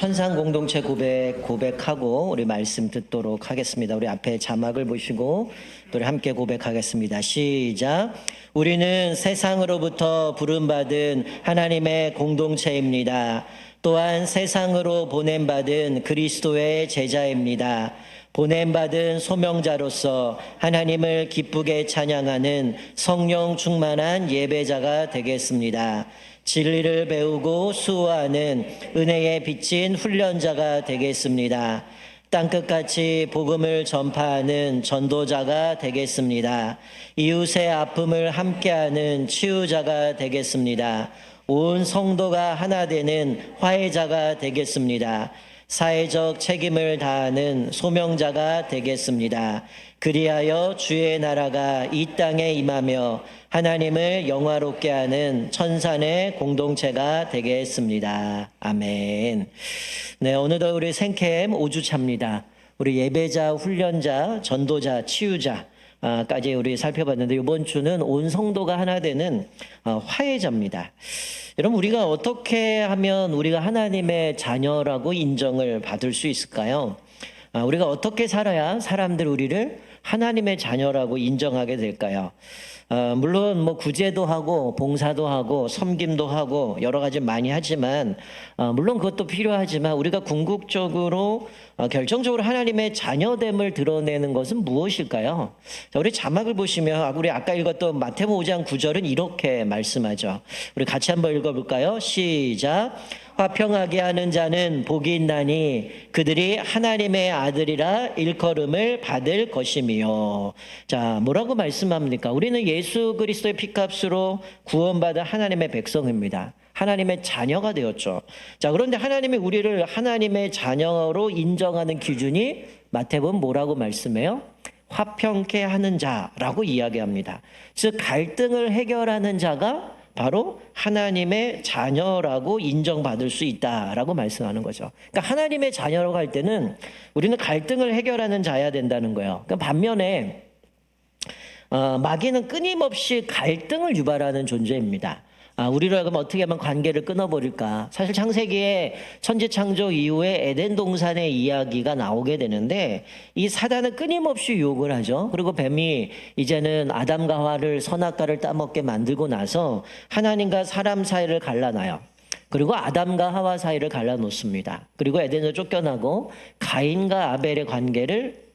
천상 공동체 고백하고 우리 말씀 듣도록 하겠습니다. 우리 앞에 자막을 보시고 또 우리 함께 고백하겠습니다. 시작. 우리는 세상으로부터 부름받은 하나님의 공동체입니다. 또한 세상으로 보냄받은 그리스도의 제자입니다. 보냄받은 소명자로서 하나님을 기쁘게 찬양하는 성령 충만한 예배자가 되겠습니다. 진리를 배우고 수호하는 은혜에 비친 훈련자가 되겠습니다. 땅끝같이 복음을 전파하는 전도자가 되겠습니다. 이웃의 아픔을 함께하는 치유자가 되겠습니다. 온 성도가 하나 되는 화해자가 되겠습니다. 사회적 책임을 다하는 소명자가 되겠습니다. 그리하여 주의 나라가 이 땅에 임하며 하나님을 영화롭게 하는 천산의 공동체가 되겠습니다. 아멘. 네, 오늘도 우리 생캠 5주차입니다. 우리 예배자, 훈련자, 전도자, 치유자 까지 우리 살펴봤는데 이번 주는 온 성도가 하나 되는 화해자입니다. 여러분, 우리가 어떻게 하면 우리가 하나님의 자녀라고 인정을 받을 수 있을까요? 우리가 어떻게 살아야 사람들이 우리를 하나님의 자녀라고 인정하게 될까요? 물론 뭐 구제도 하고 봉사도 하고 섬김도 하고 여러 가지 많이 하지만 물론 그것도 필요하지만 우리가 궁극적으로 결정적으로 하나님의 자녀됨을 드러내는 것은 무엇일까요? 자, 우리 자막을 보시면 우리 아까 읽었던 마태복음 5장 9절은 이렇게 말씀하죠. 우리 같이 한번 읽어볼까요? 시작. 화평하게 하는 자는 복이 있나니 그들이 하나님의 아들이라 일컬음을 받을 것이며. 자, 뭐라고 말씀합니까? 우리는 예수 그리스도의 피값으로 구원받은 하나님의 백성입니다. 하나님의 자녀가 되었죠. 자, 그런데 하나님이 우리를 하나님의 자녀로 인정하는 기준이 마태복음 뭐라고 말씀해요? 화평케 하는 자라고 이야기합니다. 즉 갈등을 해결하는 자가 바로 하나님의 자녀라고 인정받을 수 있다라고 말씀하는 거죠. 그러니까 하나님의 자녀라고 할 때는 우리는 갈등을 해결하는 자야 된다는 거예요. 그러니까 반면에 마귀는 끊임없이 갈등을 유발하는 존재입니다. 우리로 하여금 어떻게 하면 관계를 끊어버릴까? 사실 창세기에 천지창조 이후에 에덴 동산의 이야기가 나오게 되는데 이 사단은 끊임없이 유혹을 하죠. 그리고 뱀이 이제는 아담과 하와를 선악과를 따먹게 만들고 나서 하나님과 사람 사이를 갈라놔요. 그리고 아담과 하와 사이를 갈라놓습니다. 그리고 에덴을 쫓겨나고 가인과 아벨의 관계를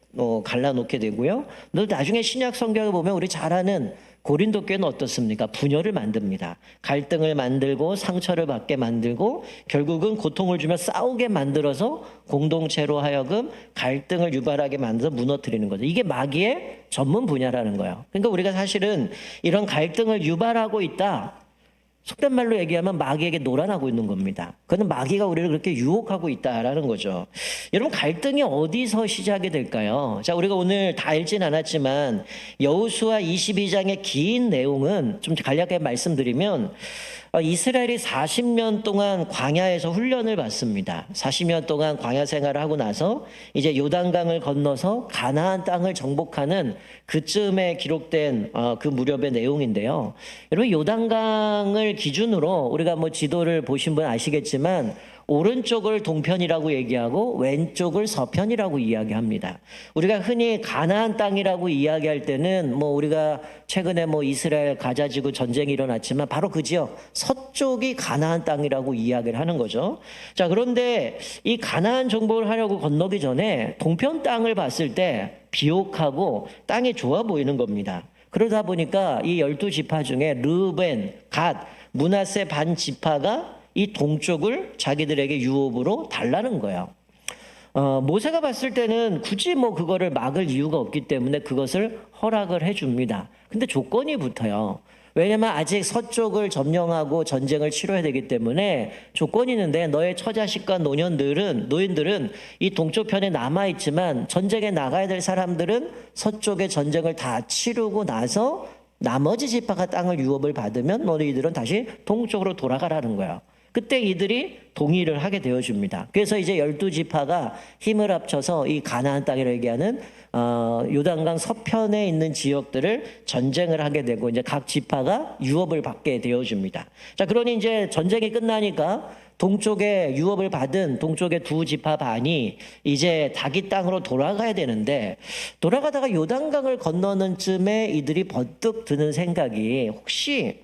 갈라놓게 되고요. 나중에 신약 성경을 보면 우리 잘 아는 고린도 교회는 어떻습니까? 분열을 만듭니다. 갈등을 만들고 상처를 받게 만들고 결국은 고통을 주며 싸우게 만들어서 공동체로 하여금 갈등을 유발하게 만들어서 무너뜨리는 거죠. 이게 마귀의 전문 분야라는 거예요. 그러니까 우리가 사실은 이런 갈등을 유발하고 있다. 속된 말로 얘기하면 마귀에게 노란하고 있는 겁니다. 그는 마귀가 우리를 그렇게 유혹하고 있다라는 거죠. 여러분, 갈등이 어디서 시작이 될까요? 자, 우리가 오늘 다 읽진 않았지만 여호수아 22장의 긴 내용은 좀 간략하게 말씀드리면 이스라엘이 40년 동안 광야에서 훈련을 받습니다. 40년 동안 광야 생활을 하고 나서 이제 요단강을 건너서 가나안 땅을 정복하는 그쯤에 기록된 그 무렵의 내용인데요. 여러분, 요단강을 기준으로 우리가 뭐 지도를 보신 분 아시겠지만 오른쪽을 동편이라고 얘기하고 왼쪽을 서편이라고 이야기합니다. 우리가 흔히 가나안 땅이라고 이야기할 때는 뭐 우리가 최근에 뭐 이스라엘 가자 지구 전쟁이 일어났지만 바로 그 지역 서쪽이 가나안 땅이라고 이야기를 하는 거죠. 자, 그런데 이 가나안 정복을 하려고 건너기 전에 동편 땅을 봤을 때 비옥하고 땅이 좋아 보이는 겁니다. 그러다 보니까 이 12지파 중에 르벤, 갓, 므낫세 반 지파가 이 동쪽을 자기들에게 유업으로 달라는 거예요. 모세가 봤을 때는 굳이 뭐 그거를 막을 이유가 없기 때문에 그것을 허락을 해줍니다. 근데 조건이 붙어요. 왜냐면 아직 서쪽을 점령하고 전쟁을 치러야 되기 때문에 조건이 있는데 너의 처자식과 노인들은 이 동쪽 편에 남아있지만 전쟁에 나가야 될 사람들은 서쪽의 전쟁을 다 치르고 나서 나머지 지파가 땅을 유업을 받으면 너희들은 다시 동쪽으로 돌아가라는 거예요. 그때 이들이 동의를 하게 되어줍니다. 그래서 이제 12지파가 힘을 합쳐서 이 가나안 땅이라고 얘기하는 요단강 서편에 있는 지역들을 전쟁을 하게 되고 이제 각 지파가 유업을 받게 되어줍니다. 자, 그러니 이제 전쟁이 끝나니까 동쪽에 유업을 받은 동쪽의 두 지파 반이 이제 자기 땅으로 돌아가야 되는데 돌아가다가 요단강을 건너는 쯤에 이들이 번뜩 드는 생각이 혹시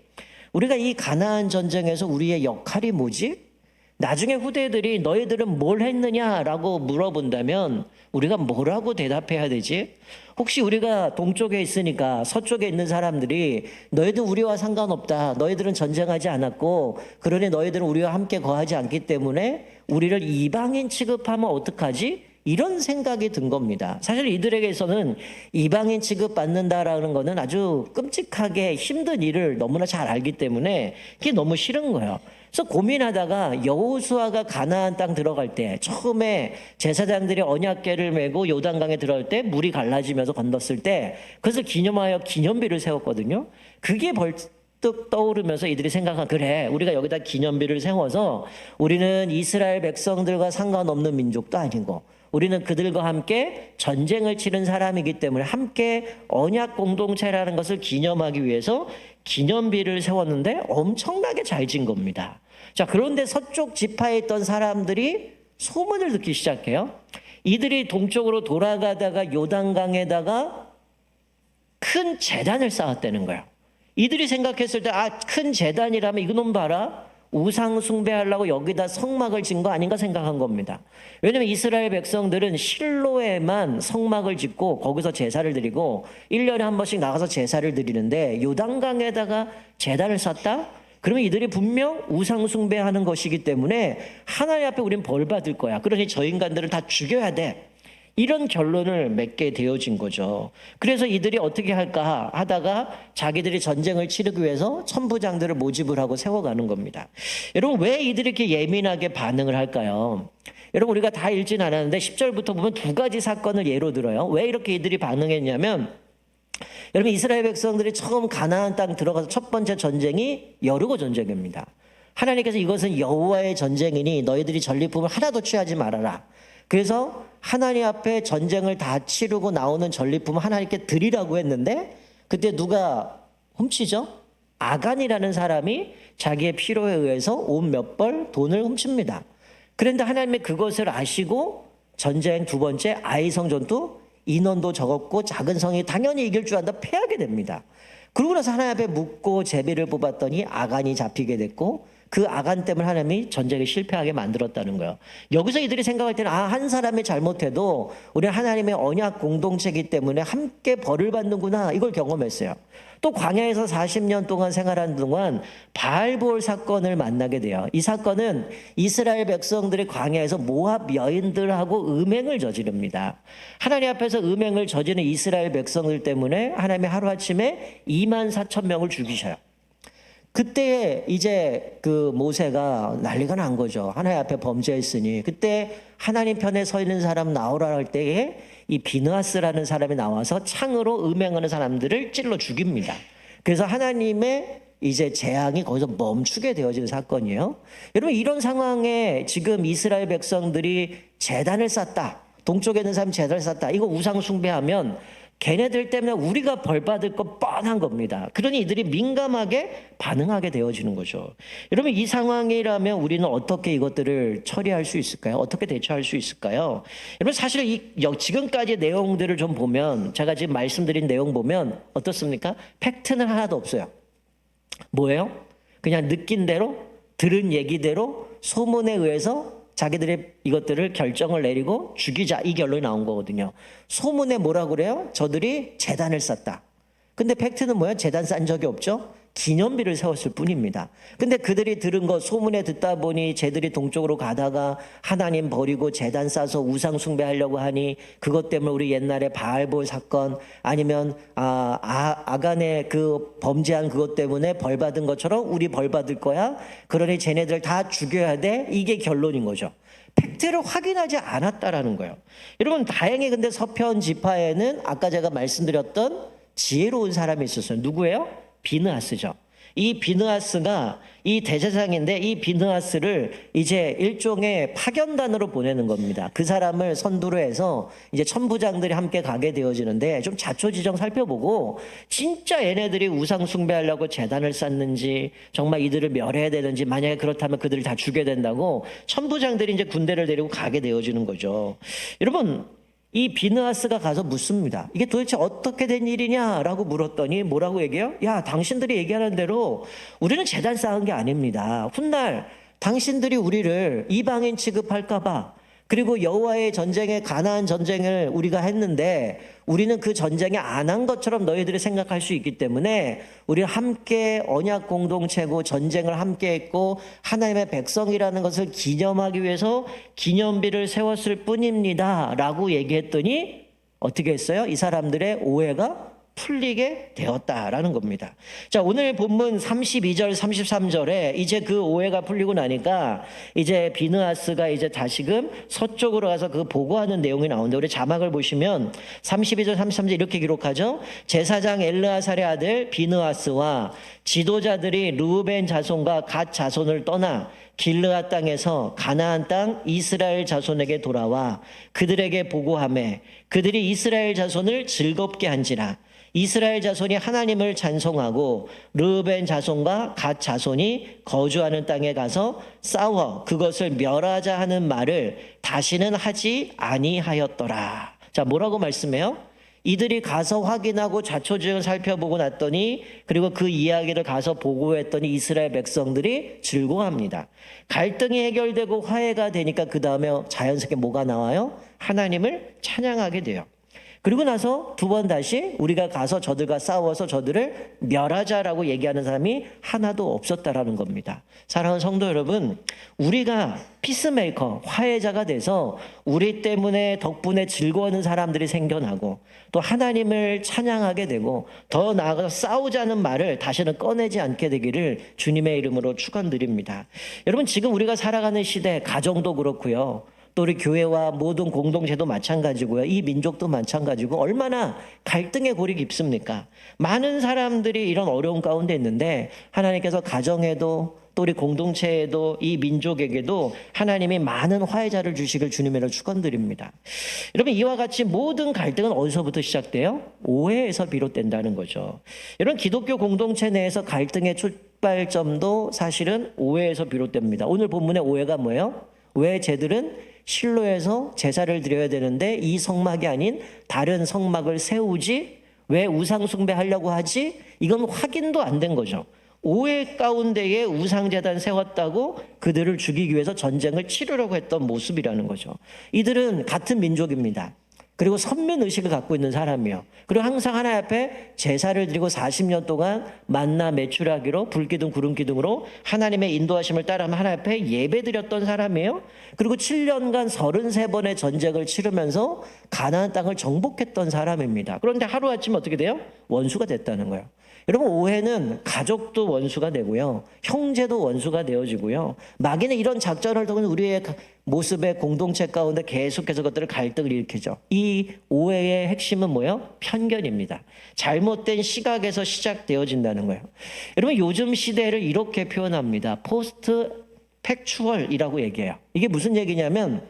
우리가 이 가나안 전쟁에서 우리의 역할이 뭐지? 나중에 후대들이 너희들은 뭘 했느냐라고 물어본다면 우리가 뭐라고 대답해야 되지? 혹시 우리가 동쪽에 있으니까 서쪽에 있는 사람들이 너희들 우리와 상관없다. 너희들은 전쟁하지 않았고 그러니 너희들은 우리와 함께 거하지 않기 때문에 우리를 이방인 취급하면 어떡하지? 이런 생각이 든 겁니다. 사실 이들에게서는 이방인 취급받는다라는 거는 아주 끔찍하게 힘든 일을 너무나 잘 알기 때문에 그게 너무 싫은 거예요. 그래서 고민하다가 여호수아가 가나안 땅 들어갈 때 처음에 제사장들이 언약궤를 메고 요단강에 들어갈 때 물이 갈라지면서 건넜을 때 그것을 기념하여 기념비를 세웠거든요. 그게 벌떡 떠오르면서 이들이 생각한 그래 우리가 여기다 기념비를 세워서 우리는 이스라엘 백성들과 상관없는 민족도 아니고 우리는 그들과 함께 전쟁을 치른 사람이기 때문에 함께 언약 공동체라는 것을 기념하기 위해서 기념비를 세웠는데 엄청나게 잘 진 겁니다. 자, 그런데 서쪽 지파에 있던 사람들이 소문을 듣기 시작해요. 이들이 동쪽으로 돌아가다가 요단강에다가 큰 제단을 쌓았다는 거예요. 이들이 생각했을 때 큰 제단이라면 이놈 봐라. 우상 숭배하려고 여기다 성막을 진 거 아닌가 생각한 겁니다. 왜냐하면 이스라엘 백성들은 실로에만 성막을 짓고 거기서 제사를 드리고 1년에 한 번씩 나가서 제사를 드리는데 요단강에다가 제단을 쌓았다? 그러면 이들이 분명 우상 숭배하는 것이기 때문에 하나님 앞에 우린 벌 받을 거야. 그러니 저 인간들을 다 죽여야 돼. 이런 결론을 맺게 되어진 거죠. 그래서 이들이 어떻게 할까 하다가 자기들이 전쟁을 치르기 위해서 천부장들을 모집을 하고 세워가는 겁니다. 여러분 왜 이들이 이렇게 예민하게 반응을 할까요? 여러분 우리가 다 읽진 않았는데 10절부터 보면 두 가지 사건을 예로 들어요. 왜 이렇게 이들이 반응했냐면 여러분 이스라엘 백성들이 처음 가나안 땅 들어가서 첫 번째 전쟁이 여리고 전쟁입니다. 하나님께서 이것은 여호와의 전쟁이니 너희들이 전리품을 하나도 취하지 말아라. 그래서 하나님 앞에 전쟁을 다 치르고 나오는 전리품을 하나님께 드리라고 했는데 그때 누가 훔치죠? 아간이라는 사람이 자기의 필요에 의해서 온 몇 벌 돈을 훔칩니다. 그런데 하나님이 그것을 아시고 전쟁 두 번째 아이성 전투 인원도 적었고 작은 성이 당연히 이길 줄 안다 패하게 됩니다. 그러고 나서 하나님 앞에 묻고 제비를 뽑았더니 아간이 잡히게 됐고 그 아간 때문에 하나님이 전쟁에 실패하게 만들었다는 거예요. 여기서 이들이 생각할 때는 한 사람이 잘못해도 우리는 하나님의 언약 공동체이기 때문에 함께 벌을 받는구나 이걸 경험했어요. 또 광야에서 40년 동안 생활하는 동안 바알보올 사건을 만나게 돼요. 이 사건은 이스라엘 백성들이 광야에서 모압 여인들하고 음행을 저지릅니다. 하나님 앞에서 음행을 저지르는 이스라엘 백성들 때문에 하나님이 하루아침에 2만 4천 명을 죽이셔요. 그때 이제 그 모세가 난리가 난 거죠. 하나님 앞에 범죄했으니. 그때 하나님 편에 서 있는 사람 나오라 할 때에 이 비느하스라는 사람이 나와서 창으로 음행하는 사람들을 찔러 죽입니다. 그래서 하나님의 이제 재앙이 거기서 멈추게 되어진 사건이에요. 여러분 이런 상황에 지금 이스라엘 백성들이 제단을 쌓다. 동쪽에 있는 사람이 제단을 쌓다. 이거 우상 숭배하면 걔네들 때문에 우리가 벌 받을 거 뻔한 겁니다. 그러니 이들이 민감하게 반응하게 되어지는 거죠. 여러분 이 상황이라면 우리는 어떻게 이것들을 처리할 수 있을까요? 어떻게 대처할 수 있을까요? 여러분 사실 지금까지의 내용들을 좀 보면 제가 지금 말씀드린 내용 보면 어떻습니까? 팩트는 하나도 없어요. 뭐예요? 그냥 느낀 대로 들은 얘기대로 소문에 의해서 자기들이 이것들을 결정을 내리고 죽이자 이 결론이 나온 거거든요. 소문에 뭐라고 그래요? 저들이 제단을 쌓다. 근데 팩트는 뭐예요? 제단 쌓은 적이 없죠? 기념비를 세웠을 뿐입니다. 근데 그들이 들은 거 소문에 듣다 보니 쟤들이 동쪽으로 가다가 하나님 버리고 제단 싸서 우상 숭배하려고 하니 그것 때문에 우리 옛날에 바알볼 사건 아니면 아간의 그 범죄한 그것 때문에 벌 받은 것처럼 우리 벌 받을 거야. 그러니 쟤네들 다 죽여야 돼. 이게 결론인 거죠. 팩트를 확인하지 않았다라는 거예요. 여러분 다행히 근데 서편 지파에는 아까 제가 말씀드렸던 지혜로운 사람이 있었어요. 누구예요? 비느하스죠. 이 비느하스가 이 대제사장인데 이 비느하스를 이제 일종의 파견단으로 보내는 겁니다. 그 사람을 선두로 해서 이제 천부장들이 함께 가게 되어지는데 좀 자초지정 살펴보고 진짜 얘네들이 우상 숭배하려고 제단을 쌓는지 정말 이들을 멸해야 되는지 만약에 그렇다면 그들을 다 죽여야 된다고 천부장들이 이제 군대를 데리고 가게 되어지는 거죠. 여러분 이 비느하스가 가서 묻습니다. 이게 도대체 어떻게 된 일이냐라고 물었더니 뭐라고 얘기해요? 야, 당신들이 얘기하는 대로 우리는 제단 쌓은 게 아닙니다. 훗날 당신들이 우리를 이방인 취급할까 봐 그리고 여호와의 전쟁에 가나안 전쟁을 우리가 했는데 우리는 그 전쟁에 안 한 것처럼 너희들이 생각할 수 있기 때문에 우리 함께 언약 공동체고 전쟁을 함께 했고 하나님의 백성이라는 것을 기념하기 위해서 기념비를 세웠을 뿐입니다 라고 얘기했더니 어떻게 했어요? 이 사람들의 오해가 풀리게 되었다라는 겁니다. 자, 오늘 본문 32절 33절에 이제 그 오해가 풀리고 나니까 이제 비느하스가 이제 다시금 서쪽으로 가서 그 보고하는 내용이 나오는데 우리 자막을 보시면 32절 33절 이렇게 기록하죠. 제사장 엘르아살의 아들 비느하스와 지도자들이 르우벤 자손과 갓 자손을 떠나 길르앗 땅에서 가나안 땅 이스라엘 자손에게 돌아와 그들에게 보고하매 그들이 이스라엘 자손을 즐겁게 한지라. 이스라엘 자손이 하나님을 찬송하고 르우벤 자손과 갓 자손이 거주하는 땅에 가서 싸워 그것을 멸하자 하는 말을 다시는 하지 아니하였더라. 자, 뭐라고 말씀해요? 이들이 가서 확인하고 자초지정을 살펴보고 났더니 그리고 그 이야기를 가서 보고했더니 이스라엘 백성들이 즐거워합니다. 갈등이 해결되고 화해가 되니까 그 다음에 자연스럽게 뭐가 나와요? 하나님을 찬양하게 돼요. 그리고 나서 두 번 다시 우리가 가서 저들과 싸워서 저들을 멸하자라고 얘기하는 사람이 하나도 없었다라는 겁니다. 사랑하는 성도 여러분, 우리가 피스메이커, 화해자가 돼서 우리 때문에 덕분에 즐거워하는 사람들이 생겨나고 또 하나님을 찬양하게 되고 더 나아가서 싸우자는 말을 다시는 꺼내지 않게 되기를 주님의 이름으로 축원드립니다. 여러분, 지금 우리가 살아가는 시대 가정도 그렇고요. 또 우리 교회와 모든 공동체도 마찬가지고요. 이 민족도 마찬가지고 얼마나 갈등의 골이 깊습니까? 많은 사람들이 이런 어려운 가운데 있는데 하나님께서 가정에도 또 우리 공동체에도 이 민족에게도 하나님이 많은 화해자를 주시길 주님으로 축원드립니다. 여러분, 이와 같이 모든 갈등은 어디서부터 시작돼요? 오해에서 비롯된다는 거죠. 여러분, 기독교 공동체 내에서 갈등의 출발점도 사실은 오해에서 비롯됩니다. 오늘 본문의 오해가 뭐예요? 왜 쟤들은 실로에서 제사를 드려야 되는데 이 성막이 아닌 다른 성막을 세우지? 왜 우상 숭배하려고 하지? 이건 확인도 안 된 거죠. 오해 가운데에 우상제단 세웠다고 그들을 죽이기 위해서 전쟁을 치르려고 했던 모습이라는 거죠. 이들은 같은 민족입니다. 그리고 선민의식을 갖고 있는 사람이요. 그리고 항상 하나님 앞에 제사를 드리고 40년 동안 만나 매출하기로 불기둥 구름기둥으로 하나님의 인도하심을 따라하면 하나님 앞에 예배드렸던 사람이에요. 그리고 7년간 33번의 전쟁을 치르면서 가나안 땅을 정복했던 사람입니다. 그런데 하루아침에 어떻게 돼요? 원수가 됐다는 거예요. 여러분, 오해는 가족도 원수가 되고요. 형제도 원수가 되어지고요. 마귀는 이런 작전을 통해 우리의 모습의 공동체 가운데 계속해서 그것들을 갈등을 일으키죠. 이 오해의 핵심은 뭐예요? 편견입니다. 잘못된 시각에서 시작되어진다는 거예요. 여러분, 요즘 시대를 이렇게 표현합니다. 포스트 팩추얼이라고 얘기해요. 이게 무슨 얘기냐면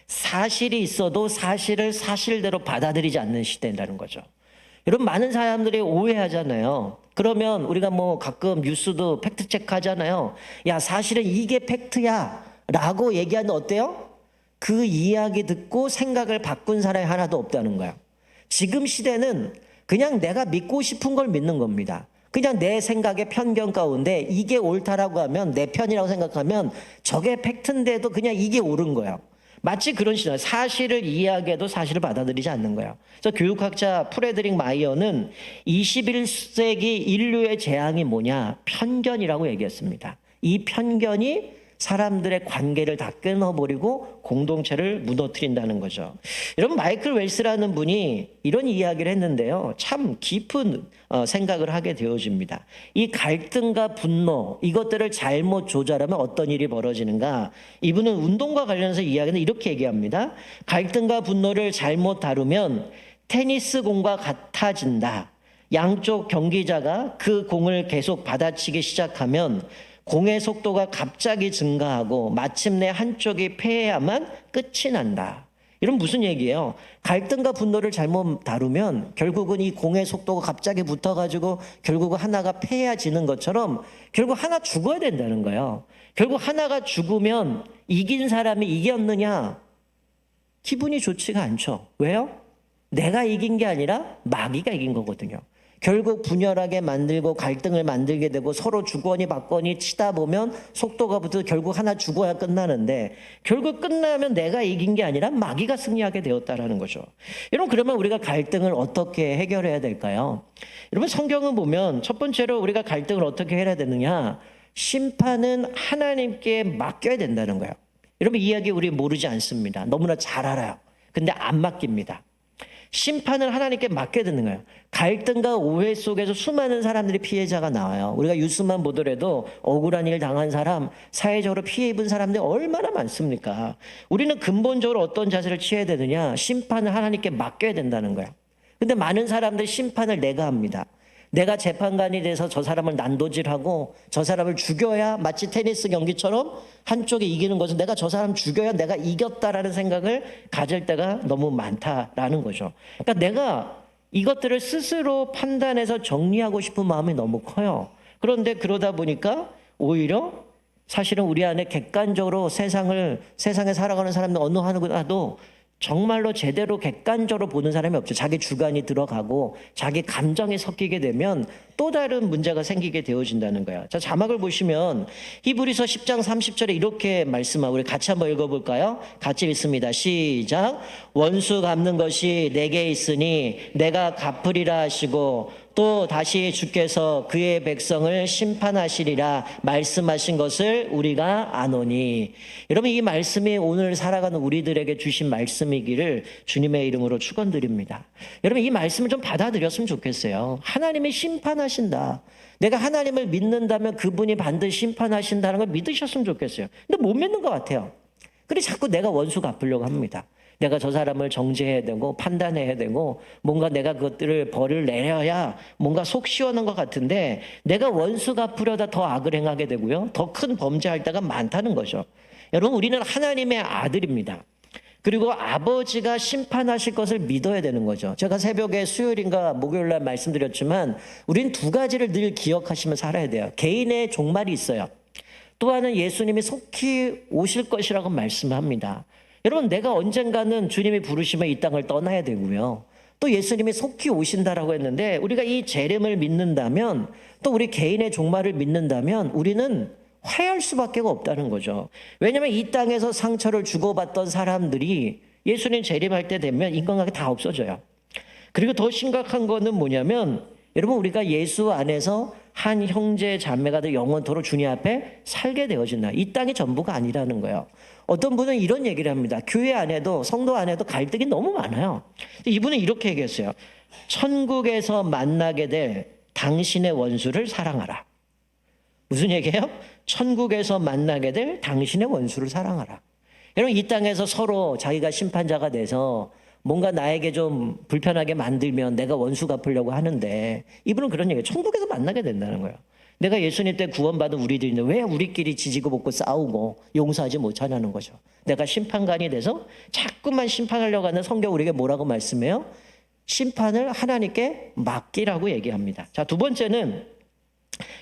사실이 있어도 사실을 사실대로 받아들이지 않는 시대라는 거죠. 여러분, 많은 사람들이 오해하잖아요. 그러면 우리가 뭐 가끔 뉴스도 팩트체크 하잖아요. 야, 사실은 이게 팩트야 라고 얘기하는데 어때요? 그 이야기 듣고 생각을 바꾼 사람이 하나도 없다는 거예요. 지금 시대는 그냥 내가 믿고 싶은 걸 믿는 겁니다. 그냥 내 생각의 편견 가운데 이게 옳다라고 하면 내 편이라고 생각하면 저게 팩트인데도 그냥 이게 옳은 거예요. 마치 그런 시대, 사실을 이해하게도 사실을 받아들이지 않는 거예요. 그래서 교육학자 프레드릭 마이어는 21세기 인류의 재앙이 뭐냐? 편견이라고 얘기했습니다. 이 편견이 사람들의 관계를 다 끊어버리고 공동체를 무너뜨린다는 거죠. 여러분, 마이클 웰스라는 분이 이런 이야기를 했는데요. 참 깊은 생각을 하게 되어집니다. 이 갈등과 분노, 이것들을 잘못 조절하면 어떤 일이 벌어지는가? 이분은 운동과 관련해서 이야기는 이렇게 얘기합니다. 갈등과 분노를 잘못 다루면 테니스 공과 같아진다. 양쪽 경기자가 그 공을 계속 받아치기 시작하면 공의 속도가 갑자기 증가하고 마침내 한쪽이 패해야만 끝이 난다. 이런 무슨 얘기예요? 갈등과 분노를 잘못 다루면 결국은 이 공의 속도가 갑자기 붙어가지고 결국은 하나가 패해야 지는 것처럼 결국 하나 죽어야 된다는 거예요. 결국 하나가 죽으면 이긴 사람이 이겼느냐? 기분이 좋지가 않죠. 왜요? 내가 이긴 게 아니라 마귀가 이긴 거거든요. 결국 분열하게 만들고 갈등을 만들게 되고 서로 주거니 받거니 치다 보면 속도가 붙어 결국 하나 죽어야 끝나는데 결국 끝나면 내가 이긴 게 아니라 마귀가 승리하게 되었다라는 거죠. 여러분, 그러면 우리가 갈등을 어떻게 해결해야 될까요? 여러분, 성경은 보면 첫 번째로 우리가 갈등을 어떻게 해야 되느냐? 심판은 하나님께 맡겨야 된다는 거예요. 여러분, 이 이야기 우리 모르지 않습니다. 너무나 잘 알아요. 근데 안 맡깁니다. 심판을 하나님께 맡게 되는 거예요. 갈등과 오해 속에서 수많은 사람들이 피해자가 나와요. 우리가 뉴스만 보더라도 억울한 일 당한 사람, 사회적으로 피해 입은 사람들이 얼마나 많습니까? 우리는 근본적으로 어떤 자세를 취해야 되느냐? 심판을 하나님께 맡겨야 된다는 거예요. 근데 많은 사람들이 심판을 내가 합니다. 내가 재판관이 돼서 저 사람을 난도질하고 저 사람을 죽여야 마치 테니스 경기처럼 한쪽이 이기는 것은 내가 저 사람 죽여야 내가 이겼다라는 생각을 가질 때가 너무 많다라는 거죠. 그러니까 내가 이것들을 스스로 판단해서 정리하고 싶은 마음이 너무 커요. 그런데 그러다 보니까 오히려 사실은 우리 안에 객관적으로 세상에 살아가는 사람들 어느 하나도 정말로 제대로 객관적으로 보는 사람이 없죠. 자기 주관이 들어가고 자기 감정이 섞이게 되면 또 다른 문제가 생기게 되어진다는 거예요. 자, 자막을 보시면 히브리서 10장 30절에 이렇게 말씀하고 우리 같이 한번 읽어볼까요? 같이 읽습니다. 시작. 원수 갚는 것이 내게 있으니 내가 갚으리라 하시고 또 다시 주께서 그의 백성을 심판하시리라 말씀하신 것을 우리가 아노니. 여러분, 이 말씀이 오늘 살아가는 우리들에게 주신 말씀이기를 주님의 이름으로 축원드립니다. 여러분, 이 말씀을 좀 받아들였으면 좋겠어요. 하나님이 심판하신다. 내가 하나님을 믿는다면 그분이 반드시 심판하신다는 걸 믿으셨으면 좋겠어요. 근데 못 믿는 것 같아요. 그래 자꾸 내가 원수 갚으려고 합니다. 내가 저 사람을 정죄해야 되고 판단해야 되고 뭔가 내가 그것들을 벌을 내려야 뭔가 속 시원한 것 같은데 내가 원수 갚으려다 더 악을 행하게 되고요. 더 큰 범죄할 때가 많다는 거죠. 여러분, 우리는 하나님의 아들입니다. 그리고 아버지가 심판하실 것을 믿어야 되는 거죠. 제가 새벽에 수요일인가 목요일 날 말씀드렸지만 우리는 두 가지를 늘 기억하시며 살아야 돼요. 개인의 종말이 있어요. 또 하나는 예수님이 속히 오실 것이라고 말씀합니다. 여러분, 내가 언젠가는 주님이 부르시면 이 땅을 떠나야 되고요. 또 예수님이 속히 오신다라고 했는데 우리가 이 재림을 믿는다면 또 우리 개인의 종말을 믿는다면 우리는 화해할 수밖에 없다는 거죠. 왜냐하면 이 땅에서 상처를 주고받던 사람들이 예수님 재림할 때 되면 인간관계 다 없어져요. 그리고 더 심각한 거는 뭐냐면 여러분, 우리가 예수 안에서 한 형제 자매가 돼 영원토록 주님 앞에 살게 되어진다. 이 땅이 전부가 아니라는 거예요. 어떤 분은 이런 얘기를 합니다. 교회 안에도 성도 안에도 갈등이 너무 많아요. 이분은 이렇게 얘기했어요. 천국에서 만나게 될 당신의 원수를 사랑하라. 무슨 얘기예요? 천국에서 만나게 될 당신의 원수를 사랑하라. 여러분, 이 땅에서 서로 자기가 심판자가 돼서 뭔가 나에게 좀 불편하게 만들면 내가 원수 갚으려고 하는데 이분은 그런 얘기예요. 천국에서 만나게 된다는 거예요. 내가 예수님 때 구원받은 우리들인데 왜 우리끼리 지지고 볶고 싸우고 용서하지 못하냐는 거죠. 내가 심판관이 돼서 자꾸만 심판하려고 하는 성경 우리에게 뭐라고 말씀해요? 심판을 하나님께 맡기라고 얘기합니다. 자, 두 번째는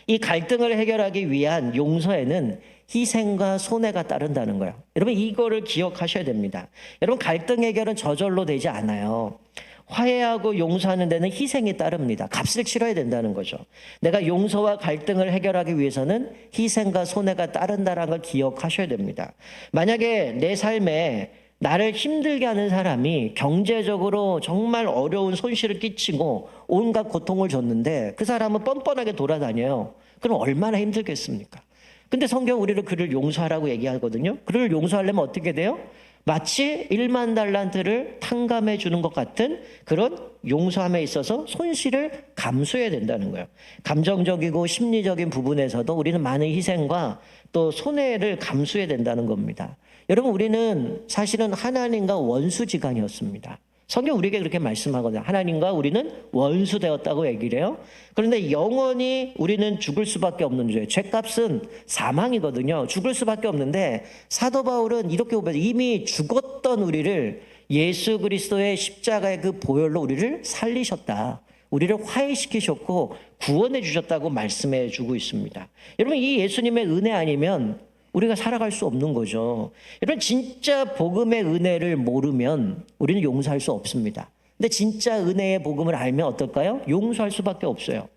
이 갈등을 해결하기 위한 용서에는 희생과 손해가 따른다는 거예요. 여러분, 이거를 기억하셔야 됩니다. 여러분, 갈등 해결은 저절로 되지 않아요. 화해하고 용서하는 데는 희생이 따릅니다. 값을 치러야 된다는 거죠. 내가 용서와 갈등을 해결하기 위해서는 희생과 손해가 따른다는 걸 기억하셔야 됩니다. 만약에 내 삶에 나를 힘들게 하는 사람이 경제적으로 정말 어려운 손실을 끼치고 온갖 고통을 줬는데 그 사람은 뻔뻔하게 돌아다녀요. 그럼 얼마나 힘들겠습니까? 근데 성경 우리를 그를 용서하라고 얘기하거든요. 그를 용서하려면 어떻게 돼요? 마치 1만 달란트를 탕감해 주는 것 같은 그런 용서함에 있어서 손실을 감수해야 된다는 거예요. 감정적이고 심리적인 부분에서도 우리는 많은 희생과 또 손해를 감수해야 된다는 겁니다. 여러분, 우리는 사실은 하나님과 원수지간이었습니다. 성경 우리에게 그렇게 말씀하거든요. 하나님과 우리는 원수 되었다고 얘기를 해요. 그런데 영원히 우리는 죽을 수밖에 없는 죄. 죄값은 사망이거든요. 죽을 수밖에 없는데 사도 바울은 이렇게 보면 이미 죽었던 우리를 예수 그리스도의 십자가의 그 보혈로 우리를 살리셨다. 우리를 화해시키셨고 구원해 주셨다고 말씀해 주고 있습니다. 여러분, 이 예수님의 은혜 아니면 우리가 살아갈 수 없는 거죠. 여러분, 진짜 복음의 은혜를 모르면 우리는 용서할 수 없습니다. 근데 진짜 은혜의 복음을 알면 어떨까요? 용서할 수밖에 없어요.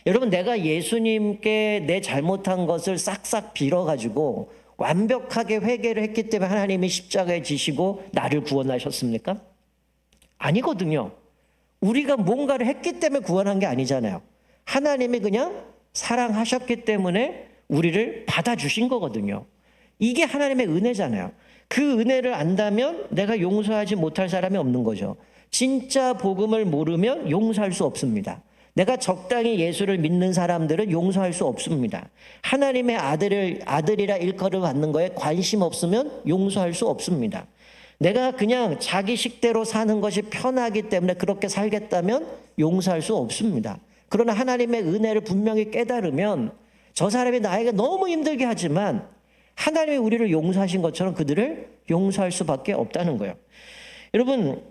여러분, 내가 예수님께 내 잘못한 것을 싹싹 빌어가지고 완벽하게 회개를 했기 때문에 하나님이 십자가에 지시고 나를 구원하셨습니까? 아니거든요. 우리가 뭔가를 했기 때문에 구원한 게 아니잖아요. 하나님이 그냥 사랑하셨기 때문에 우리를 받아주신 거거든요. 이게 하나님의 은혜잖아요. 그 은혜를 안다면 내가 용서하지 못할 사람이 없는 거죠. 진짜 복음을 모르면 용서할 수 없습니다. 내가 적당히 예수를 믿는 사람들은 용서할 수 없습니다. 하나님의 아들이라 일컬음 받는 거에 관심 없으면 용서할 수 없습니다. 내가 그냥 자기 식대로 사는 것이 편하기 때문에 그렇게 살겠다면 용서할 수 없습니다. 그러나 하나님의 은혜를 분명히 깨달으면 저 사람이 나에게 너무 힘들게 하지만 하나님이 우리를 용서하신 것처럼 그들을 용서할 수밖에 없다는 거예요. 여러분,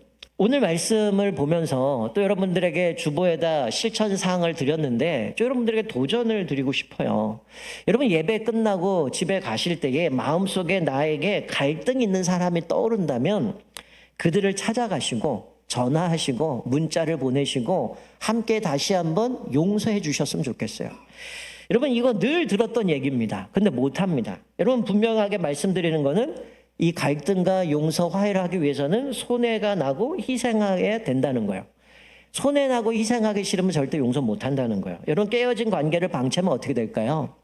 오늘 말씀을 보면서 또 여러분들에게 주보에다 실천 사항을 드렸는데 또 여러분들에게 도전을 드리고 싶어요. 여러분, 예배 끝나고 집에 가실 때에 마음속에 나에게 갈등 있는 사람이 떠오른다면 그들을 찾아가시고 전화하시고 문자를 보내시고 함께 다시 한번 용서해 주셨으면 좋겠어요. 여러분, 이거 늘 들었던 얘기입니다. 근데 못합니다. 여러분, 분명하게 말씀드리는 거는 이 갈등과 용서, 화해를 하기 위해서는 손해가 나고 희생해야 된다는 거예요. 손해나고 희생하기 싫으면 절대 용서 못한다는 거예요. 여러분, 깨어진 관계를 방치하면 어떻게 될까요?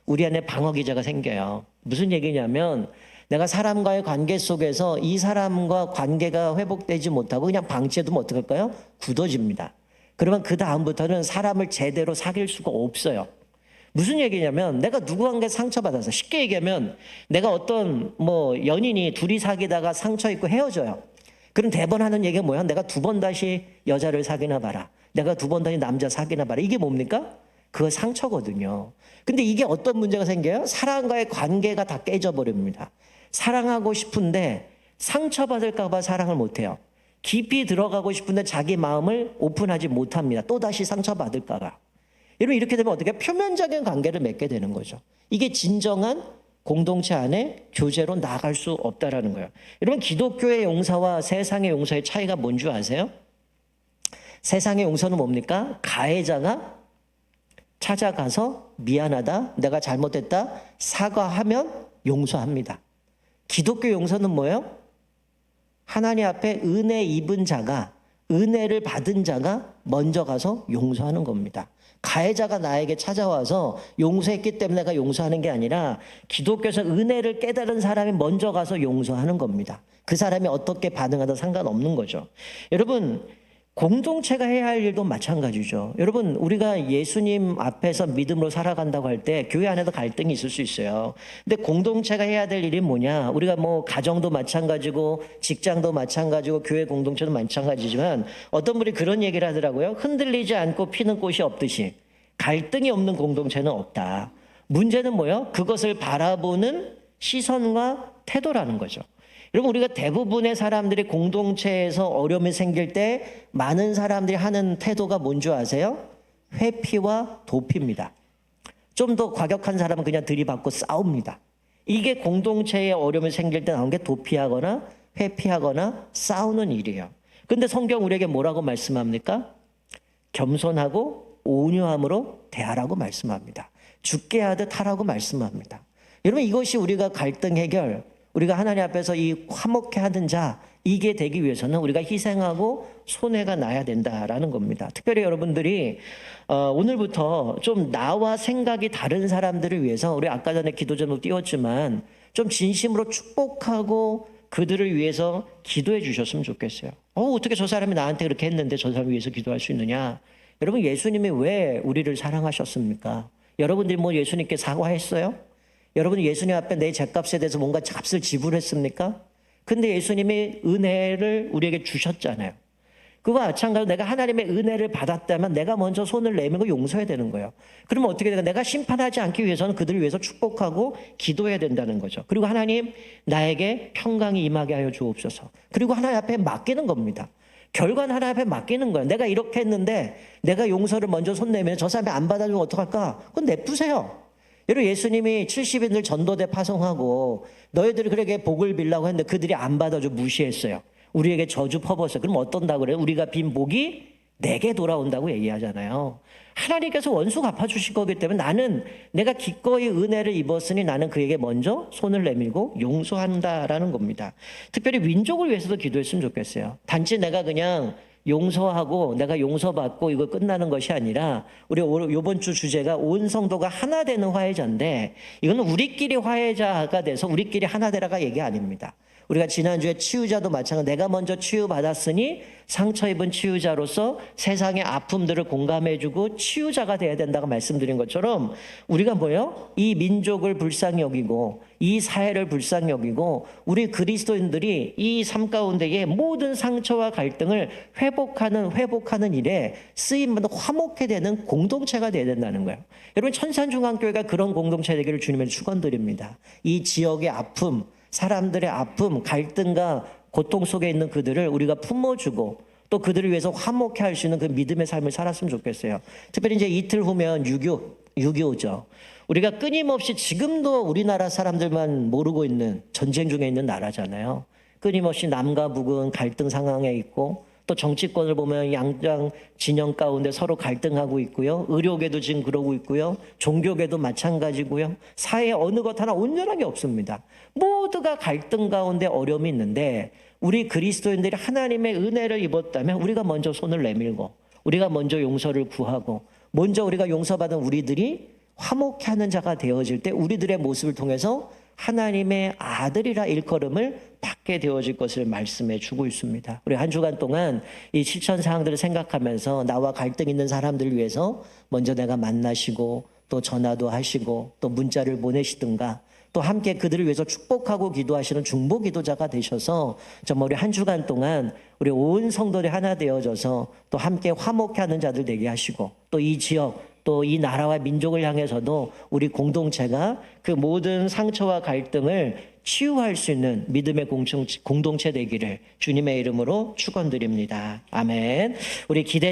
우리 안에 방어기제가 생겨요. 무슨 얘기냐면 내가 사람과의 관계 속에서 이 사람과 관계가 회복되지 못하고 그냥 방치해두면 어떻게 할까요? 굳어집니다. 그러면 그 다음부터는 사람을 제대로 사귈 수가 없어요. 무슨 얘기냐면 내가 누구한테 상처받아서, 쉽게 얘기하면 내가 어떤 연인이 둘이 사귀다가 상처 입고 헤어져요. 그럼 대번 하는 얘기가 뭐야? 내가 두 번 다시 여자를 사귀나 봐라. 내가 두 번 다시 남자 사귀나 봐라. 이게 뭡니까? 그거 상처거든요. 근데 이게 어떤 문제가 생겨요? 사랑과의 관계가 다 깨져버립니다. 사랑하고 싶은데 상처받을까 봐 사랑을 못해요. 깊이 들어가고 싶은데 자기 마음을 오픈하지 못합니다. 또다시 상처받을까 봐. 여러분, 이렇게 되면 어떻게 표면적인 관계를 맺게 되는 거죠. 이게 진정한 공동체 안에 교제로 나아갈 수 없다라는 거예요. 여러분, 기독교의 용서와 세상의 용서의 차이가 뭔지 아세요? 세상의 용서는 뭡니까? 가해자가 찾아가서 미안하다, 내가 잘못했다, 사과하면 용서합니다. 기독교 용서는 뭐예요? 하나님 앞에 은혜 입은 자가, 은혜를 받은 자가 먼저 가서 용서하는 겁니다. 가해자가 나에게 찾아와서 용서했기 때문에 내가 용서하는 게 아니라 기독교에서 은혜를 깨달은 사람이 먼저 가서 용서하는 겁니다. 그 사람이 어떻게 반응하든 상관없는 거죠. 여러분, 공동체가 해야 할 일도 마찬가지죠. 여러분, 우리가 예수님 앞에서 믿음으로 살아간다고 할 때 교회 안에도 갈등이 있을 수 있어요. 근데 공동체가 해야 될 일이 뭐냐? 우리가 가정도 마찬가지고 직장도 마찬가지고 교회 공동체도 마찬가지지만 어떤 분이 그런 얘기를 하더라고요. 흔들리지 않고 피는 꽃이 없듯이 갈등이 없는 공동체는 없다. 문제는 뭐예요? 그것을 바라보는 시선과 태도라는 거죠. 여러분, 우리가 대부분의 사람들이 공동체에서 어려움이 생길 때 많은 사람들이 하는 태도가 뭔지 아세요? 회피와 도피입니다. 좀 더 과격한 사람은 그냥 들이받고 싸웁니다. 이게 공동체에 어려움이 생길 때 나온 게 도피하거나 회피하거나 싸우는 일이에요. 근데 성경 우리에게 뭐라고 말씀합니까? 겸손하고 온유함으로 대하라고 말씀합니다. 죽게 하듯 하라고 말씀합니다. 여러분, 이것이 우리가 갈등 해결, 우리가 하나님 앞에서 이 화목해 하는 자, 이게 되기 위해서는 우리가 희생하고 손해가 나야 된다라는 겁니다. 특별히 여러분들이 오늘부터 좀 나와 생각이 다른 사람들을 위해서, 우리 아까 전에 기도 제목 띄웠지만 좀 진심으로 축복하고 그들을 위해서 기도해 주셨으면 좋겠어요. 어떻게 저 사람이 나한테 그렇게 했는데 저 사람을 위해서 기도할 수 있느냐? 여러분, 예수님이 왜 우리를 사랑하셨습니까? 여러분들이 예수님께 사과했어요? 여러분, 예수님 앞에 내 죄값에 대해서 뭔가 값을 지불했습니까? 근데 예수님이 은혜를 우리에게 주셨잖아요. 그와 마찬가지로 내가 하나님의 은혜를 받았다면 내가 먼저 손을 내밀고 용서해야 되는 거예요. 그러면 어떻게 될까? 내가 심판하지 않기 위해서는 그들을 위해서 축복하고 기도해야 된다는 거죠. 그리고 하나님, 나에게 평강이 임하게 하여 주옵소서. 그리고 하나님 앞에 맡기는 겁니다. 결과는 하나님 앞에 맡기는 거예요. 내가 이렇게 했는데 내가 용서를 먼저 손 내면 저 사람이 안 받아주면 어떡할까? 그건 냅두세요. 여러분, 예수님이 70인들 전도대 파송하고 너희들이 그에게 복을 빌라고 했는데 그들이 안 받아줘 무시했어요. 우리에게 저주 퍼붓어요. 그럼 어떤다고 그래요? 우리가 빈 복이 내게 돌아온다고 얘기하잖아요. 하나님께서 원수 갚아주실 거기 때문에 나는 내가 기꺼이 은혜를 입었으니 나는 그에게 먼저 손을 내밀고 용서한다라는 겁니다. 특별히 민족을 위해서도 기도했으면 좋겠어요. 단지 내가 그냥 용서하고 내가 용서받고 이거 끝나는 것이 아니라 우리 이번 주 주제가 온 성도가 하나 되는 화해자인데 이거는 우리끼리 화해자가 돼서 우리끼리 하나 되라가 얘기 아닙니다. 우리가 지난주에 치유자도 마찬가지로 내가 먼저 치유받았으니 상처 입은 치유자로서 세상의 아픔들을 공감해주고 치유자가 돼야 된다고 말씀드린 것처럼 우리가 뭐예요? 이 민족을 불쌍히 여기고 이 사회를 불쌍히 여기고 우리 그리스도인들이 이 삶 가운데의 모든 상처와 갈등을 회복하는 일에 쓰임받는 화목해 되는 공동체가 돼야 된다는 거예요. 여러분, 천산중앙교회가 그런 공동체 되기를 주님의 축원드립니다. 이 지역의 아픔, 사람들의 아픔, 갈등과 고통 속에 있는 그들을 우리가 품어주고 또 그들을 위해서 화목해 할 수 있는 그 믿음의 삶을 살았으면 좋겠어요. 특별히 이제 이틀 후면 6.25죠. 우리가 끊임없이 지금도 우리나라 사람들만 모르고 있는 전쟁 중에 있는 나라잖아요. 끊임없이 남과 북은 갈등 상황에 있고 또 정치권을 보면 양장 진영 가운데 서로 갈등하고 있고요. 의료계도 지금 그러고 있고요. 종교계도 마찬가지고요. 사회 어느 것 하나 온전하게 없습니다. 모두가 갈등 가운데 어려움이 있는데 우리 그리스도인들이 하나님의 은혜를 입었다면 우리가 먼저 손을 내밀고 우리가 먼저 용서를 구하고 먼저 우리가 용서받은 우리들이 화목해하는 자가 되어질 때 우리들의 모습을 통해서 하나님의 아들이라 일컬음을 받게 되어질 것을 말씀해 주고 있습니다. 우리 한 주간 동안 이 실천 사항들을 생각하면서 나와 갈등 있는 사람들을 위해서 먼저 내가 만나시고 또 전화도 하시고 또 문자를 보내시든가 또 함께 그들을 위해서 축복하고 기도하시는 중보 기도자가 되셔서 정말 우리 한 주간 동안 우리 온 성도들이 하나 되어져서 또 함께 화목해하는 자들 되게 하시고 또 이 지역 또 이 나라와 민족을 향해서도 우리 공동체가 그 모든 상처와 갈등을 치유할 수 있는 믿음의 공동체 되기를 주님의 이름으로 축원드립니다. 아멘. 우리 기대